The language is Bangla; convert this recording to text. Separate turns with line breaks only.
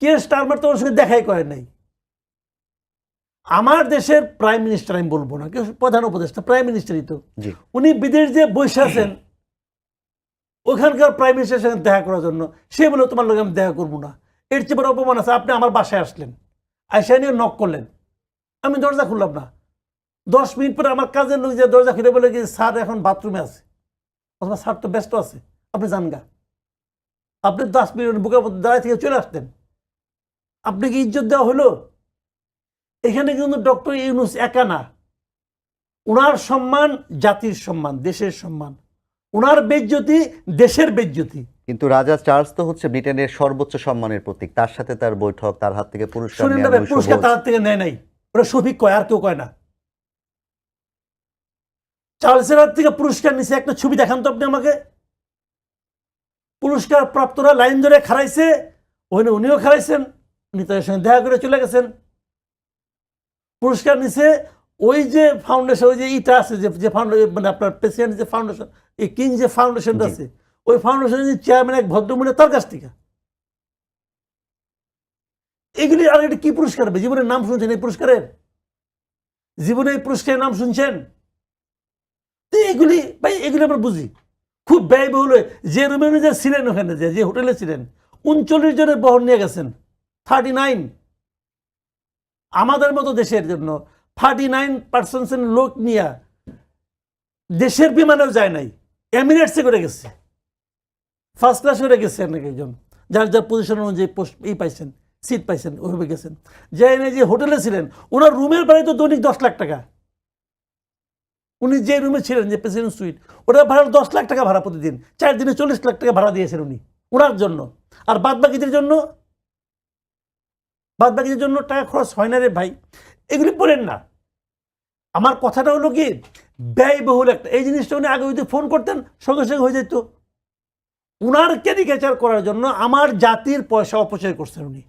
কিয়ার স্টারমার তো ওর সঙ্গে দেখাই করে নাই। আমার দেশের প্রাইম মিনিস্টার আমি বলবো না, কেউ প্রধান উপদেষ্টা, প্রাইম মিনিস্টারই তো, উনি বিদেশ যে বসে আছেন ওখানকার প্রাইম মিনিস্টারের সঙ্গে দেখা করার জন্য, সে বলে তোমার লোক আমি দেখা করবো না। এর চেয়ে বড় অপমান আছে, আপনি আমার বাসায় আসলেন, আইসা নিয়ে নক করলেন, আমি দরজা খুললাম না, 10 মিনিট পরে আমার কাজের লোক যে দরজা খুলে বলে কি স্যার এখন বাথরুমে আছে, অথবা স্যার তো ব্যস্ত আছে, আপনি যান গা। আপনি 10 মিনিট বুকের মধ্যে দাঁড়ায় থেকে চলে আসতেন, আপনাকে ইজ্জত দেওয়া হলো? এখানে কিন্তু ডক্টর ইউনূস একা না, উনার সম্মান জাতির সম্মান, দেশের সম্মান, উনার বেজ্জতি দেশের বেজ্জতি।
কিন্তু রাজা চার্লস তো হচ্ছে ব্রিটেনের সর্বোচ্চ সম্মানের প্রতীক, তার সাথে তার বৈঠক, তার হাত থেকে পুরস্কার নেওয়া,
পুরস্কার তার হাত থেকে নেয় নাই, ওরা শফিক কয়, আর কেউ কয় না। চার্লসের হাত থেকে পুরস্কার নিছে, একটা ছবি দেখান তো আপনি আমাকে। পুরস্কার প্রাপ্তরা লাইন ধরে খাড়াইছে, উনিও খাড়াইছেন, উনি তাদের সঙ্গে দেখা করে চলে গেছেন। পুরস্কার নিছে ওই যে ফাউন্ডেশন, ওই যে ইটা আছে, যে ফাউন্ডেশন, মানে আপনার প্রেসিডেন্ট যে ফাউন্ডেশন, এই কিং যে ফাউন্ডেশনটা আছে, ওই ফাউন্ডেশনের যে চেয়ারম্যান এক ভদ্রমহিলা, তার কাছ থেকে। এগুলি আর এটা কি পুরস্কার হবে? জীবনের নাম শুনছেন এই পুরস্কারের? জীবনে এই পুরস্কারের নাম শুনছেন? তো এগুলি ভাই, এগুলি আমরা বুঝি খুব ব্যয়বহুল। যে রুমে উনি যে ছিলেন, ওখানে যে হোটেলে ছিলেন, 39 জনের বহন নিয়ে গেছেন, 39। আমাদের মতো দেশের জন্য 39% লোক নিয়ে দেশের বিমানেও যায় নাই, এমিরেটসে করে গেছে, ফার্স্ট ক্লাস করে গেছে অনেক একজন, যার যার পজিশন অনুযায়ী পোস্ট এই পাইছেন, সিট পাইছেন, ওইভাবে গেছেন। যাই না যে হোটেলে ছিলেন, ওনার রুমের ভাড়া তো দৈনিক 10 লাখ টাকা। উনি যে রুমে ছিলেন, যে প্রেসিডেন্ট সুইট, ওটা ভাড়া 10 লাখ টাকা ভাড়া প্রতিদিন, 4 দিনে 40 লাখ টাকা ভাড়া দিয়েছেন উনি ওনার জন্য। আর বাদ বাকিদের জন্য টাকা খরচ হয় না রে ভাই, এগুলি বলেন না। আমার কথাটা হলো কি, ব্যয়বহুল একটা এই জিনিসটা উনি আগে যদি ফোন করতেন সঙ্গে সঙ্গে হয়ে যেত। উনার ক্যারিকেচার করার জন্য আমার জাতির পয়সা অপচয় করছেন উনি।